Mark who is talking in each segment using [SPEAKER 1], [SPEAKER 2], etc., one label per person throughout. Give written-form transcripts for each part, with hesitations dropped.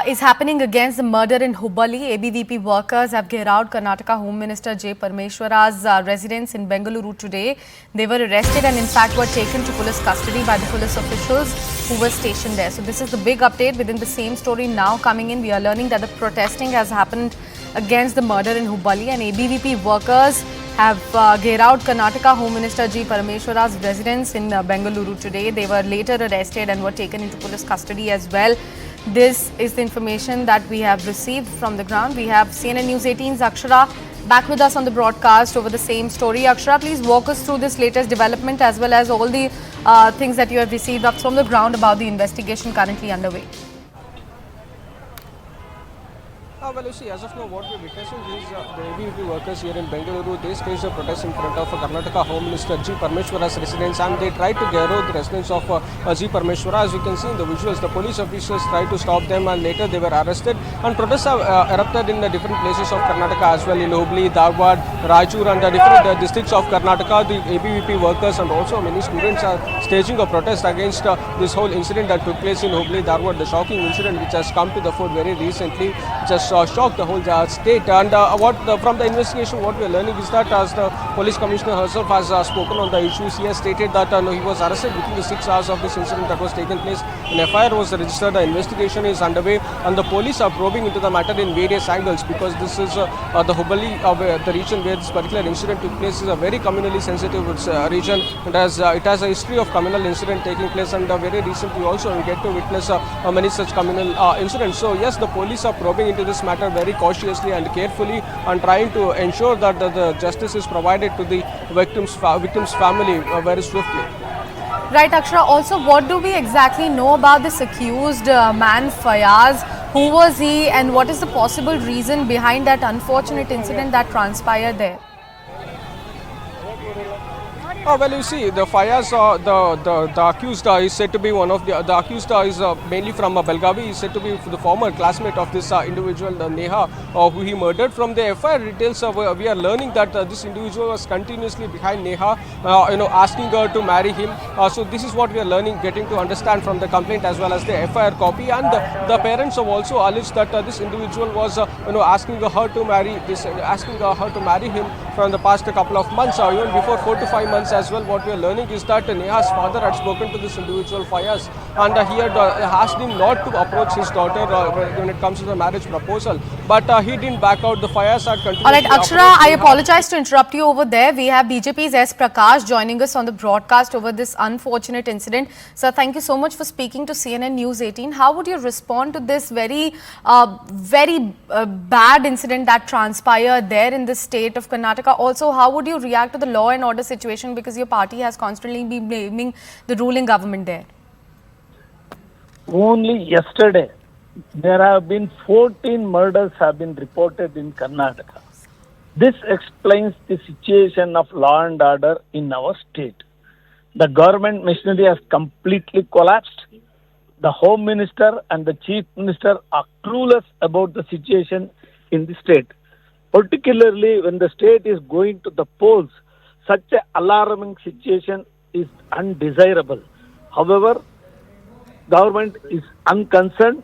[SPEAKER 1] is happening against the murder in Hubballi. ABVP workers have Gheraos Karnataka Home Minister J. Parmeshwara's residence in Bengaluru today. They were arrested and in fact were taken to police custody by the police officials who were stationed there. So this is the big update within the same story now coming in. We are learning that the protesting has happened against the murder in Hubballi, and ABVP workers have Gheraos Karnataka Home Minister G. Parameshwara's residence in Bengaluru today. They were later arrested and were taken into police custody as well. This is the information that we have received from the ground. We have CNN News 18's Akshara back with us on the broadcast over the same story. Akshara, please walk us through this latest development as well as all the things that you have received up from the ground about the investigation currently underway.
[SPEAKER 2] Well, you see, as of now, what we're witnessing is the ABVP workers here in Bengaluru. They staged a protest in front of Karnataka Home Minister G. Parmeshwara's residence, and they tried to garrote the residence of G. Parmeshwara. As you can see in the visuals, the police officers tried to stop them, and later they were arrested. And protests have erupted in different places of Karnataka as well, in Hubballi, Dharwad, Raichur, and different districts of Karnataka. The ABVP workers and also many students are staging a protest against this whole incident that took place in Hubballi, Dharwad, the shocking incident which has come to the fore very recently, which has shocked the whole state. And from the investigation, what we are learning is that as the police commissioner herself has spoken on the issues, he has stated that he was arrested within the 6 hours of this incident that was taken place. An FIR was registered, the investigation is underway, and the police are probing into the matter in various angles, because this is the Hubballi, the region where this particular incident took place, is a very communally sensitive region. It has a history of communal incident taking place, and very recently also we get to witness many such communal incidents. So yes, the police are probing into this matter very cautiously and carefully, and trying to ensure that the justice is provided to the victim's family very swiftly.
[SPEAKER 1] Right, Akshara. Also, what do we exactly know about this accused man, Fayaz? Who was he, and what is the possible reason behind that unfortunate incident that transpired there?
[SPEAKER 2] Well, you see, the Fayaz, the accused is said to be one of the accused is mainly from Belgavi. He is said to be the former classmate of this individual, Neha, who he murdered. From the FIR details, we are learning that this individual was continuously behind Neha, asking her to marry him. So this is what we are learning, getting to understand from the complaint as well as the FIR copy. And the parents have also alleged that this individual was, asking her to marry him from the past couple of months, even before 4 to 5 months as well. What we are learning is that Neha's father had spoken to this individual Fayaz, and he had asked him not to approach his daughter when it comes to the marriage proposal, but he didn't back out. The Fayaz had continued.
[SPEAKER 1] All right, Akshara, I apologize to interrupt you over there. We have BJP's S. Prakash joining us on the broadcast over this unfortunate incident. Sir, thank you so much for speaking to CNN News 18. How would you respond to this very bad incident that transpired there in the state of Karnataka? Also, how would you react to the law and order situation, because your party has constantly been blaming the ruling government there?
[SPEAKER 3] Only yesterday, there have been 14 murders have been reported in Karnataka. This explains the situation of law and order in our state. The government machinery has completely collapsed. The Home Minister and the Chief Minister are clueless about the situation in the state. Particularly when the state is going to the polls, such an alarming situation is undesirable. However, government is unconcerned.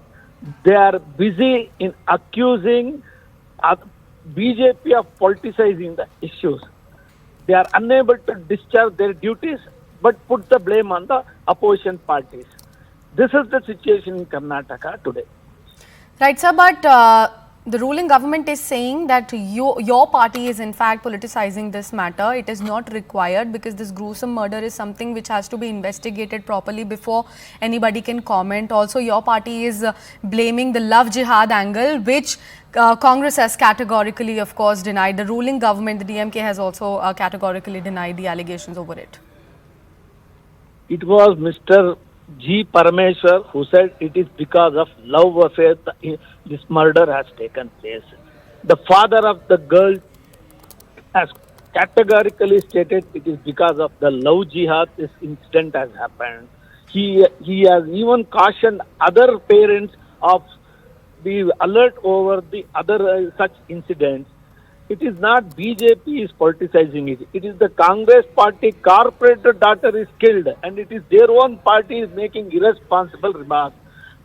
[SPEAKER 3] They are busy in accusing BJP of politicizing the issues. They are unable to discharge their duties, but put the blame on the opposition parties. This is the situation in Karnataka today.
[SPEAKER 1] Right, sir, but the ruling government is saying that your party is in fact politicizing this matter. It is not required, because this gruesome murder is something which has to be investigated properly before anybody can comment. Also, your party is blaming the love jihad angle, which Congress has categorically, of course, denied. The ruling government, the DMK, has also categorically denied the allegations over it.
[SPEAKER 3] It was Mr. G. Parameshwar who said it is because of love affair this murder has taken place. The father of the girl has categorically stated it is because of the love jihad this incident has happened. He has even cautioned other parents of the alert over the other such incidents. It is not BJP is politicizing it. It is the Congress party corporate daughter is killed, and it is their own party is making irresponsible remarks.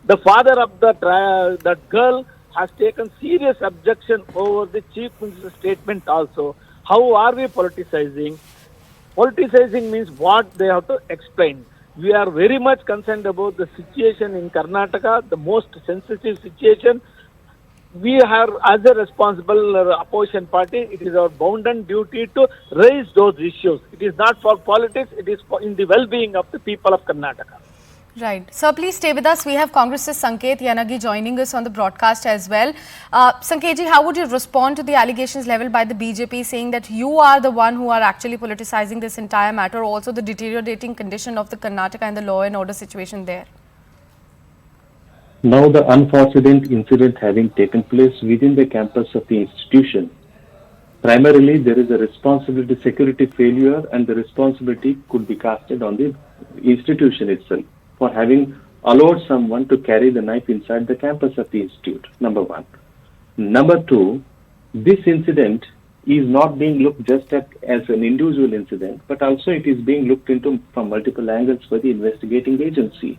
[SPEAKER 3] The father of that girl has taken serious objection over the chief minister's statement also. How are we politicizing? Politicizing means what they have to explain. We are very much concerned about the situation in Karnataka, the most sensitive situation. We are, as a responsible opposition party, it is our bounden duty to raise those issues. It is not for politics, it is for in the well-being of the people of Karnataka.
[SPEAKER 1] Right. Sir, please stay with us. We have Congress's Sanket Yenagi joining us on the broadcast as well. Sanketji, how would you respond to the allegations leveled by the BJP saying that you are the one who are actually politicizing this entire matter, also the deteriorating condition of the Karnataka and the law and order situation there?
[SPEAKER 4] Now the unfortunate incident having taken place within the campus of the institution, primarily there is a responsibility, security failure, and the responsibility could be casted on the institution itself for having allowed someone to carry the knife inside the campus of the institute, number one. Number two, this incident is not being looked just at as an individual incident, but also it is being looked into from multiple angles by the investigating agency.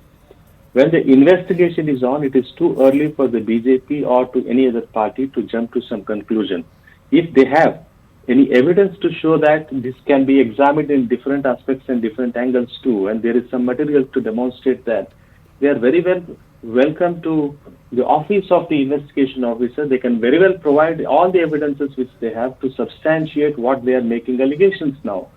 [SPEAKER 4] When the investigation is on, it is too early for the BJP or to any other party to jump to some conclusion. If they have any evidence to show that this can be examined in different aspects and different angles too, and there is some material to demonstrate that, they are very well welcome to the office of the investigation officer. They can very well provide all the evidences which they have to substantiate what they are making allegations now.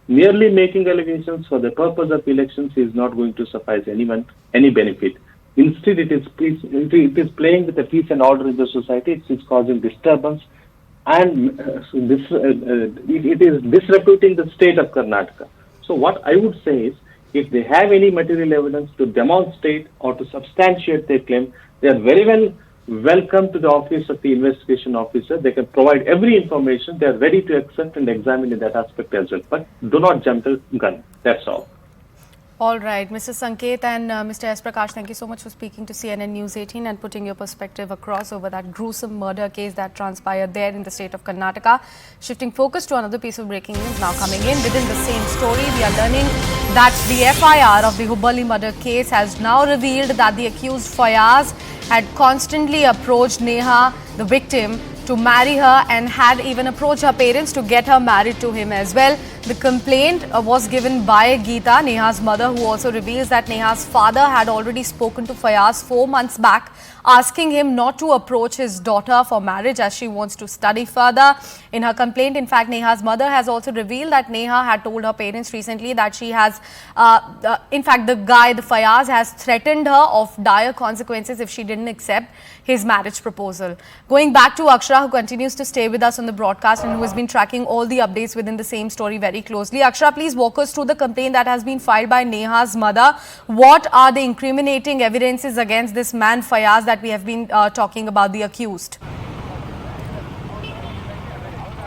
[SPEAKER 4] Merely making allegations for the purpose of elections is not going to suffice anyone any benefit. Instead, it is playing with the peace and order in the society. It is causing disturbance, and it is disreputing the state of Karnataka. So what I would say is, if they have any material evidence to demonstrate or to substantiate their claim, they are very well welcome to the office of the investigation officer. They can provide every information. They are ready to accept and examine in that aspect as well. But do not jump the gun. That's all.
[SPEAKER 1] All right, Mr. Sanket and Mr. S. Prakash, thank you so much for speaking to CNN News 18 and putting your perspective across over that gruesome murder case that transpired there in the state of Karnataka. Shifting focus to another piece of breaking news now coming in. Within the same story, we are learning that the FIR of the Hubballi murder case has now revealed that the accused Fayaz had constantly approached Neha, the victim, to marry her and had even approached her parents to get her married to him as well. The complaint was given by Geeta, Neha's mother, who also reveals that Neha's father had already spoken to Fayaz 4 months back, asking him not to approach his daughter for marriage as she wants to study further. In her complaint, in fact, Neha's mother has also revealed that Neha had told her parents recently that she has, in fact, the Fayaz has threatened her of dire consequences if she didn't accept his marriage proposal. Going back to Akshara, who continues to stay with us on the broadcast and who has been tracking all the updates within the same story very closely. Akshara, please walk us through the complaint that has been filed by Neha's mother. What are the incriminating evidences against this man Fayaz that we have been talking about, the accused?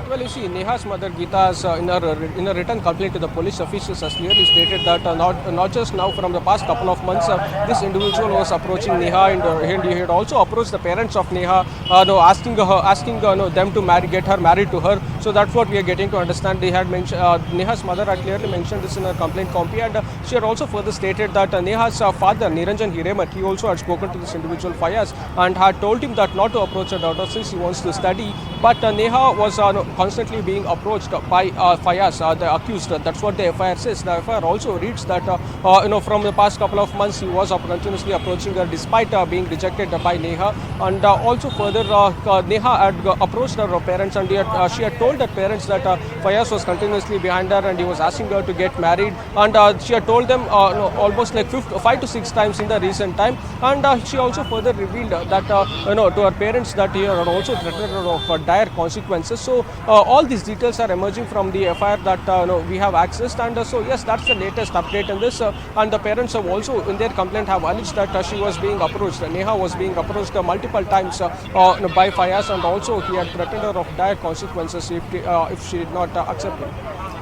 [SPEAKER 2] Well, you see, Neha's mother Geeta has, in a written complaint to the police officials, has clearly stated that not just now, from the past couple of months, this individual was approaching Neha, and he had also approached the parents of Neha, asking them to get her married to her. So that's what we are getting to understand. They had mentioned, Neha's mother had clearly mentioned this in her complaint copy, and she had also further stated that Neha's father, Niranjan Hiremat, he also had spoken to this individual Fayaz and had told him that not to approach her daughter since he wants to study. But Neha was constantly being approached by Fayaz, the accused. That's what the FIR says. The FIR also reads that from the past couple of months he was continuously approaching her despite being rejected by Neha. And also further, Neha had approached her parents, and she had told her parents that Fayaz was continuously behind her and he was asking her to get married. And she had told them almost like 5 to 6 times in the recent time. And she also further revealed that to her parents that he had also threatened her of dire consequences. So all these details are emerging from the FIR that we have accessed, and so yes, that's the latest update in this. And the parents have also, in their complaint, have alleged that she was being approached. Neha was being approached multiple times by Fayaz, and also he had threatened her of dire consequences if she did not accept it.